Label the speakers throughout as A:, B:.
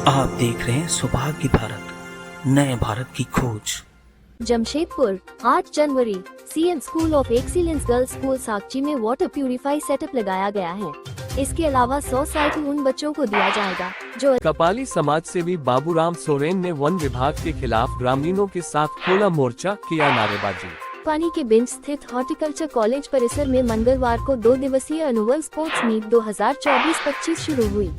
A: आप देख रहे हैं सौभाग्य भारत, नए भारत की खोज।
B: जमशेदपुर 8 जनवरी CM school of excellence girls school Sakchi में वाटर प्यूरिफाई सेटअप लगाया गया है। इसके अलावा 100 साइकिल उन बच्चों को दिया जाएगा जो
C: कपाली समाज सेवी बाबूराम सोरेन ने वन विभाग के खिलाफ ग्रामीणों के साथ खोला मोर्चा, किया नारेबाजी।
B: पानी के बिंच स्थित हॉर्टिकल्चर कॉलेज परिसर में मंगलवार को 2 दिवसीय अनुअल स्पोर्ट्स मीट 2024-25 शुरू हुई।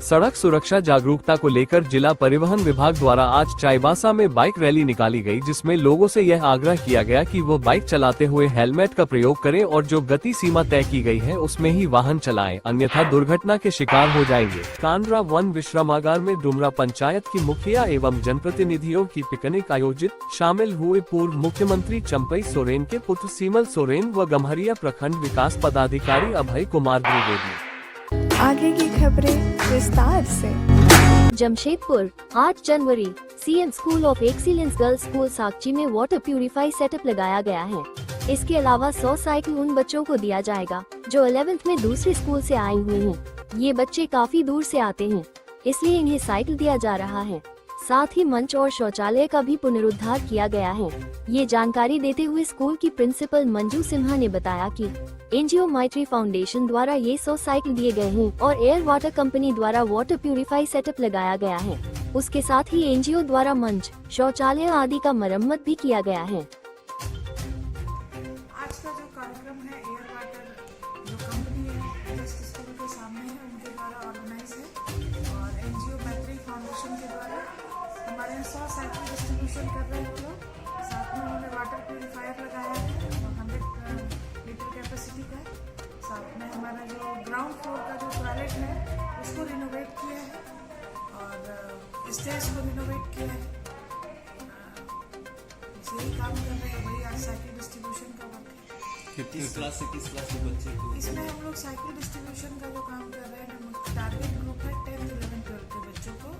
C: सड़क सुरक्षा जागरूकता को लेकर जिला परिवहन विभाग द्वारा आज चाईबासा में बाइक रैली निकाली गई, जिसमें लोगों से यह आग्रह किया गया कि वो बाइक चलाते हुए हेलमेट का प्रयोग करें और जो गति सीमा तय की गई है उसमें ही वाहन चलाएं, अन्यथा दुर्घटना के शिकार हो जाएंगे। कांडरा वन विश्रामागार में डुमरा पंचायत की मुखिया एवं जनप्रतिनिधियों की पिकनिक आयोजित, शामिल हुए पूर्व मुख्यमंत्री चंपई सोरेन के पुत्र सीमल सोरेन व गम्हरिया प्रखंड विकास पदाधिकारी अभय कुमार द्विवेदी।
D: आगे की खबरें विस्तार से।
B: जमशेदपुर 8 जनवरी CM school of excellence girls school Sakchi में वाटर प्यूरिफाई सेटअप लगाया गया है। इसके अलावा 100 साइकिल उन बच्चों को दिया जाएगा जो 11th में दूसरे स्कूल से आए हुए हैं। ये बच्चे काफी दूर से आते हैं, इसलिए इन्हें साइकिल दिया जा रहा है। साथ ही मंच और शौचालय का भी पुनरुद्धार किया गया है। ये जानकारी देते हुए स्कूल की प्रिंसिपल मंजू सिन्हा ने बताया कि एनजीओ मैत्री फाउंडेशन द्वारा ये 100 साइकिल दिए गए हैं और एयर वाटर कंपनी द्वारा वाटर प्यूरिफाई सेटअप लगाया गया है। उसके साथ ही एनजीओ द्वारा मंच, शौचालय आदि का मरम्मत भी किया गया है।
E: आज का जो कार्यक्रम है एयर वाटर जो कंपनी है जस्ट स्कूल के सामने है, उनके द्वारा ऑर्गेनाइज है और एनजीओ मैत्री फाउंडेशन के द्वारा हमारे यहाँ 100 साइकिल डिस्ट्रीब्यूशन कर रहे हैं वो लोग। साथ में उन्होंने वाटर प्यूरिफायर लगाया है 100 लीटर कैपेसिटी का। साथ में हमारा जो ग्राउंड फ्लोर का जो टॉयलेट है उसको रिनोवेट किया है और स्टेज को रिनोवेट किया है। यही काम कर रहे हैं, वही आज साइकिल डिस्ट्रीब्यूशन का वर्क है।
F: किस क्लास से किस क्लास के बच्चे को?
E: इसमें हम लोग साइकिल डिस्ट्रीब्यूशन का जो काम कर रहे हैं, टारगेट ग्रुप है 10th 11th 12th के बच्चों को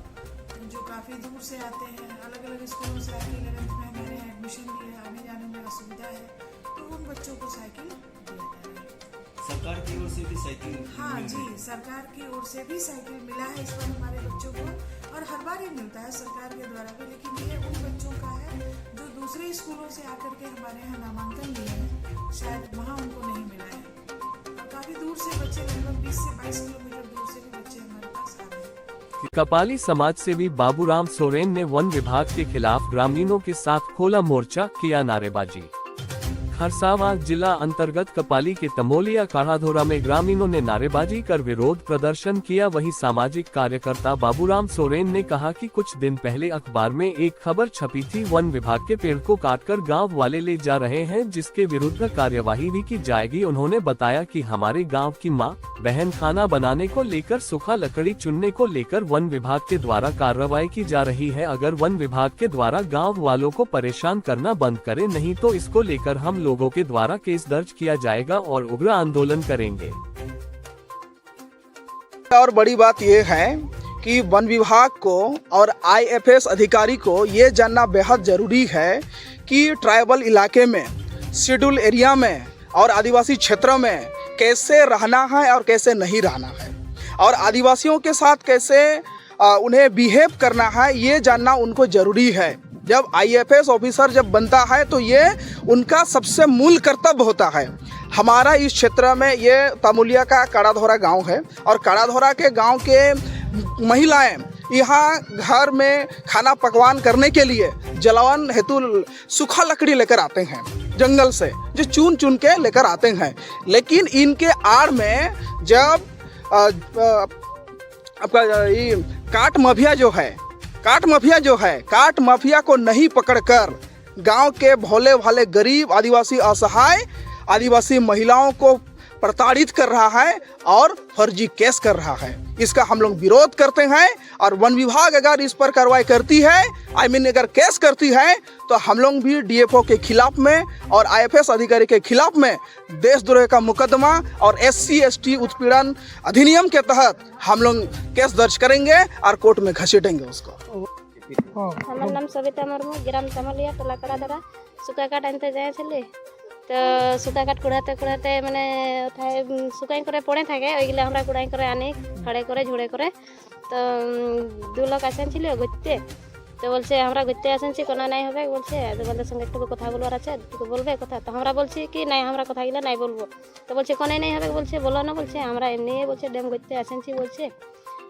E: जो काफ़ी दूर से आते हैं, अलग अलग स्कूलों से आके 11th में हमारे यहाँ एडमिशन लिए, आने जाने में असुविधा है, तो उन बच्चों को साइकिल दिया जा रहा है।
F: सरकार की ओर से भी साइकिल?
E: हाँ जी, सरकार की ओर से भी साइकिल मिला है इस बार हमारे बच्चों को, और हर बार ही मिलता है सरकार के द्वारा भी, लेकिन ये उन बच्चों का है जो दूसरे स्कूलों से आकर के हमारे यहाँ नामांकन लिए हैं, शायद वहाँ उनको नहीं मिला है। और काफ़ी दूर से बच्चे, लगभग 20 से 22 किलोमीटर दूर से भी बच्चे हमारे पास आ रहे हैं।
C: कपाली समाज सेवी बाबूराम सोरेन ने वन विभाग के खिलाफ ग्रामीणों के साथ खोला मोर्चा, किया नारेबाजी। खरसावां जिला अंतर्गत कपाली के तमोलिया काढ़ाधोरा में ग्रामीणों ने नारेबाजी कर विरोध प्रदर्शन किया। वहीं सामाजिक कार्यकर्ता बाबूराम सोरेन ने कहा कि कुछ दिन पहले अखबार में एक खबर छपी थी, वन विभाग के पेड़ को काटकर गांव वाले ले जा रहे हैं, जिसके विरुद्ध कार्यवाही भी की जाएगी। उन्होंने बताया कि हमारे गांव की मां बहन खाना बनाने को लेकर सूखा लकड़ी चुनने को लेकर वन विभाग के द्वारा कार्रवाई की जा रही है। अगर वन विभाग के द्वारा गाँव वालों को परेशान करना बंद करे, नहीं तो इसको लेकर हम लोगों के द्वारा केस दर्ज किया जाएगा और उग्र आंदोलन करेंगे।
G: और बड़ी बात यह है कि वन विभाग को और आईएफएस अधिकारी को ये जानना बेहद जरूरी है कि ट्राइबल इलाके में, शेड्यूल एरिया में और आदिवासी क्षेत्रों में कैसे रहना है और कैसे नहीं रहना है, और आदिवासियों के साथ कैसे उन्हें बिहेव करना है, ये जानना उनको जरूरी है। जब आईएफएस ऑफिसर जब बनता है तो ये उनका सबसे मूल कर्तव्य होता है। हमारा इस क्षेत्र में ये तमोलिया का काढ़ाधोरा गांव है और काढ़ाधोरा के गांव के महिलाएं यहाँ घर में खाना पकवान करने के लिए जलावन हेतु सूखा लकड़ी लेकर आते हैं जंगल से, जो चुन चुन के लेकर आते हैं। लेकिन इनके आड़ में जब आपका ये काट माफिया को नहीं पकड़कर गांव के भोले भाले गरीब आदिवासी असहाय आदिवासी महिलाओं को प्रताड़ित कर रहा है और फर्जी केस कर रहा है, इसका हम लोग विरोध करते हैं। और वन विभाग अगर इस पर कार्रवाई करती है, अगर केस करती है, तो हम लोग भी डीएफओ के खिलाफ में और आईएफएस अधिकारी के खिलाफ में देशद्रोह का मुकदमा और SC/ST उत्पीड़न अधिनियम के तहत हम लोग केस दर्ज करेंगे और कोर्ट में घसीटेंगे उसको।
H: हमार नाम सविता मुर्मू, ग्राम तमलिया, टोला काढ़ाधोरा। सूखा काट आनते जाए तो सुताघाट कुड़ाते मैंने सुकाई करे पड़े থাকে ওইগুলো আমরা কুড়াই করে আনি খড়ে করে ঝুড়ে করে তো দু লোক আসেনছিল ঘুরতে তো বলছে আমরা ঘুরতে আসেনছি কোনো নাই হবে বলছে তোমাদের সঙ্গে একটু কথা বলবার আছে একটু বলবে কথা তো আমরা বলছি কি নাই আমরা কথাগুলো নাই বলবো তো বলছে কোনে নাই হবে বলছে বলো না বলছে আমরা এমনি বলছে ড্যাম ঘুরতে আসেনছি বলছে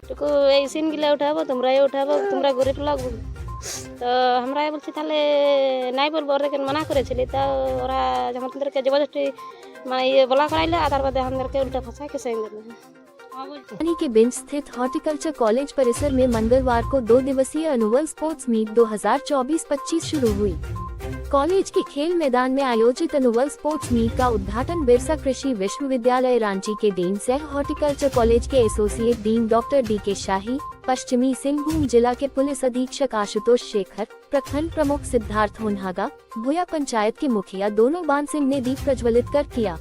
H: টুকু এই সিনগুলো উঠাবো তোমরাই উঠাবো তোমরা গরিব লোক তো আমরা বলছি তাহলে নাই বলবো ওরা মানা করেছিলি তা ওরা আমাদেরকে জবরদস্তি মানে ये বলা করাইলো আর তার বাদে আমাদেরকে उल्टा फंसा के सही दिले
B: पानी के बिंज स्थित हॉर्टिकल्चर कॉलेज परिसर में मंगलवार को 2 दिवसीय एनुअल स्पोर्ट्स मीट 2024-25 शुरू हुई। कॉलेज के खेल मैदान में आयोजित एनुअल स्पोर्ट्स मीट का उद्घाटन बिरसा कृषि विश्वविद्यालय रांची के डीन सह हॉर्टिकल्चर कॉलेज के एसोसिएट डीन डॉक्टर डी.के. शाही, पश्चिमी सिंहभूम जिला के पुलिस अधीक्षक आशुतोष शेखर, प्रखंड प्रमुख सिद्धार्थ होनहागा, भुया पंचायत के मुखिया दोनों बान सिंह ने दीप प्रज्वलित कर किया।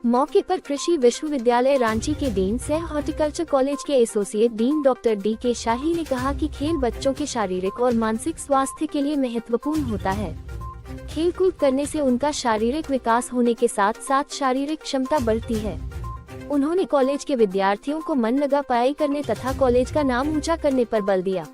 B: मौके पर कृषि विश्वविद्यालय रांची के डीन सह हॉर्टिकल्चर कॉलेज के एसोसिएट डीन डॉक्टर डी.के. शाही ने कहा कि खेल बच्चों के शारीरिक और मानसिक स्वास्थ्य के लिए महत्वपूर्ण होता है। खेल कूद करने से उनका शारीरिक विकास होने के साथ साथ शारीरिक क्षमता बढ़ती है। उन्होंने कॉलेज के विद्यार्थियों को मन लगा पढ़ाई करने तथा कॉलेज का नाम ऊंचा करने पर बल दिया।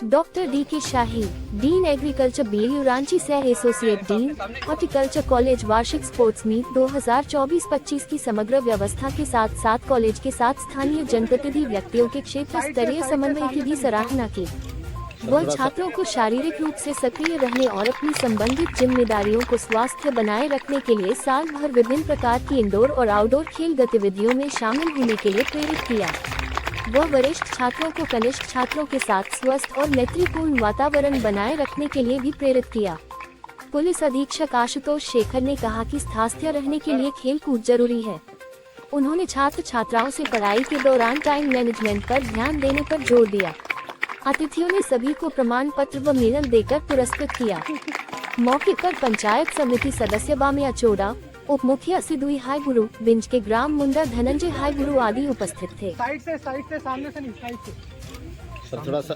B: Doctor D K. Shahi, dean agriculture BU Ranchi सह एसोसिएट डीन हॉर्टिकल्चर कॉलेज वार्षिक स्पोर्ट्स मीट 2024-25 की समग्र व्यवस्था के साथ साथ कॉलेज के साथ स्थानीय जनप्रतिनिधि व्यक्तियों के क्षेत्र स्तरीय समन्वय की भी सराहना की। वह छात्रों को शारीरिक रूप से सक्रिय रहने और अपनी संबंधित जिम्मेदारियों को स्वास्थ्य बनाए रखने के लिए साल भर विभिन्न प्रकार की इंडोर और आउटडोर खेल गतिविधियों में शामिल होने के लिए प्रेरित किया। वह वरिष्ठ छात्रों को कनिष्ठ छात्रों के साथ स्वस्थ और मैत्रीपूर्ण वातावरण बनाए रखने के लिए भी प्रेरित किया। पुलिस अधीक्षक आशुतोष शेखर ने कहा कि स्वास्थ्य रहने के लिए खेल कूद जरूरी है। उन्होंने छात्र छात्राओं से पढ़ाई के दौरान टाइम मैनेजमेंट पर ध्यान देने पर जोर दिया। अतिथियों ने सभी को प्रमाण पत्र व मेडल देकर पुरस्कृत किया। मौके पर पंचायत समिति सदस्य बामिया चोड़ा, उप मुखिया सिद्धुई हाई गुरु, बिंज के ग्राम मुंडा धनंजय हाई गुरु आदि उपस्थित थे।
I: साइड से सामने से नहीं साइड से सर थोड़ा सा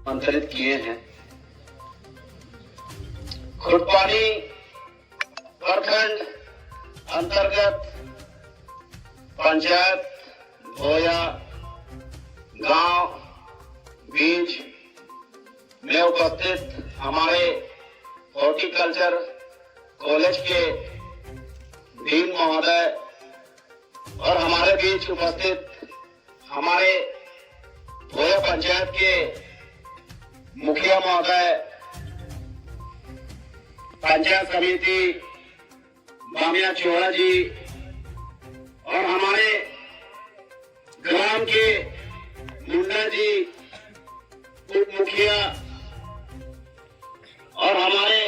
J: अंतरित किए हैं। खुरपानी प्रखंड अंतर्गत पंचायत भोया गांव बीज में उपस्थित हमारे हॉर्टिकल्चर कॉलेज के डीन महोदय और हमारे बीच उपस्थित हमारे भोया पंचायत के मुखिया महोदय, पंचायत समिति बामिया चोड़ा जी और हमारे ग्राम के मुंडा जी उप मुखिया और हमारे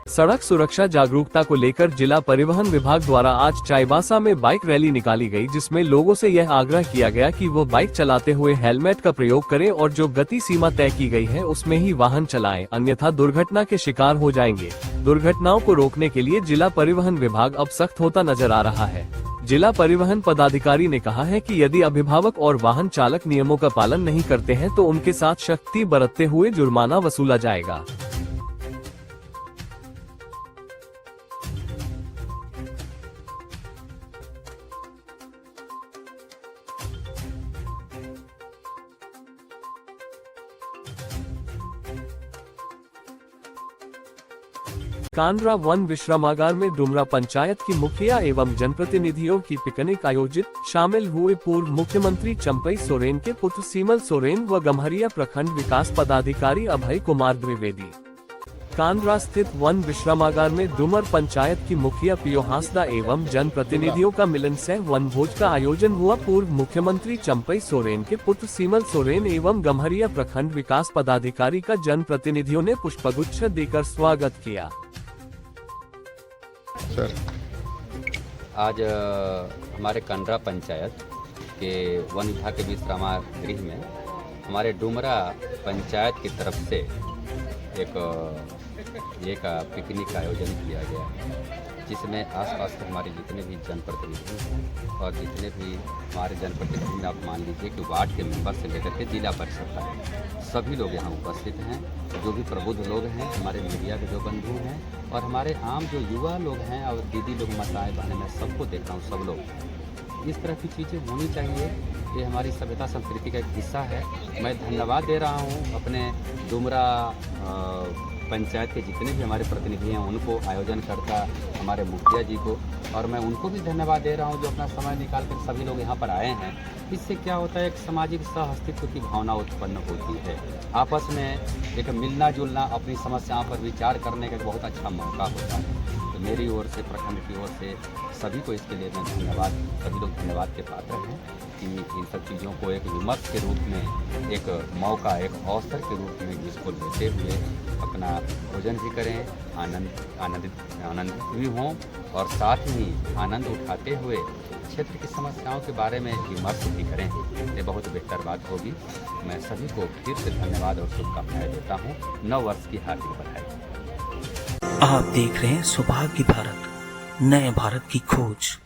C: सड़क सुरक्षा जागरूकता को लेकर जिला परिवहन विभाग द्वारा आज चाईबासा में बाइक रैली निकाली गई, जिसमें लोगों से यह आग्रह किया गया कि वो बाइक चलाते हुए हेलमेट का प्रयोग करें और जो गति सीमा तय की गई है उसमें ही वाहन चलाएं, अन्यथा दुर्घटना के शिकार हो जाएंगे। दुर्घटनाओं को रोकने के लिए जिला परिवहन विभाग अब सख्त होता नजर आ रहा है। जिला परिवहन पदाधिकारी ने कहा है कि यदि अभिभावक और वाहन चालक नियमों का पालन नहीं करते हैं तो उनके साथ सख्ती बरतते हुए जुर्माना वसूला जाएगा। कांड्रा वन विश्रामागार में डुमरा पंचायत की मुखिया एवं जनप्रतिनिधियों की पिकनिक आयोजित, शामिल हुए पूर्व मुख्यमंत्री चंपई सोरेन के पुत्र सीमल सोरेन व गम्हरिया प्रखंड विकास पदाधिकारी अभय कुमार द्विवेदी। कांड्रा स्थित वन विश्रामागार में डुमर पंचायत की मुखिया पियो हांसदा एवं जनप्रतिनिधियों का मिलन सह वन भोज का आयोजन हुआ। पूर्व मुख्यमंत्री चंपई सोरेन के पुत्र सीमल सोरेन एवं गम्हरिया प्रखंड विकास पदाधिकारी का जनप्रतिनिधियों ने पुष्पगुच्छ देकर स्वागत किया।
K: सर आज हमारे कांड्रा पंचायत के वन विभाग के विश्रामागृह में हमारे डुमरा पंचायत की तरफ से एक पिकनिक का आयोजन किया गया। जिसमें आसपास के हमारे जितने भी जनप्रतिनिधि हैं और जितने भी हमारे जनप्रतिनिधि में आप मान लीजिए कि वार्ड के मेंबर से लेकर के जिला परिषद तक सभी लोग यहाँ उपस्थित हैं। जो भी प्रबुद्ध लोग हैं, हमारे मीडिया के जो बंधु हैं और हमारे आम जो युवा लोग हैं और दीदी लोग, माताएं बहनें, मैं सबको देख रहा हूँ। सब लोग इस तरह की चीज़ें होनी चाहिए। ये हमारी सभ्यता संस्कृति का एक हिस्सा है। मैं धन्यवाद दे रहा हूँ अपने डुमरा पंचायत के जितने भी हमारे प्रतिनिधि हैं उनको, आयोजनकर्ता हमारे मुखिया जी को, और मैं उनको भी धन्यवाद दे रहा हूं जो अपना समय निकाल कर सभी लोग यहां पर आए हैं। इससे क्या होता है, एक सामाजिक सह-अस्तित्व की भावना उत्पन्न होती है। आपस में एक मिलना जुलना, अपनी समस्याओं पर विचार करने का एक बहुत अच्छा मौका होता है। तो मेरी ओर से, प्रखंड की ओर से सभी को इसके लिए मैं धन्यवाद, सभी लोग धन्यवाद के पात्र हैं कि इन सब चीज़ों को एक विमर्श के रूप में, एक मौका, एक अवसर के रूप में इसको लेते हुए अपना भोजन भी करें, आनंदित भी हों और साथ ही आनंद उठाते हुए क्षेत्र की समस्याओं के बारे में विमर्श भी करें। ये बहुत बेहतर बात होगी। मैं सभी को फिर से धन्यवाद और शुभकामनाएं देता हूँ। नव वर्ष की हार्दिक बधाई।
A: आप देख रहे हैं सौभाग्य भारत, नए भारत की खोज।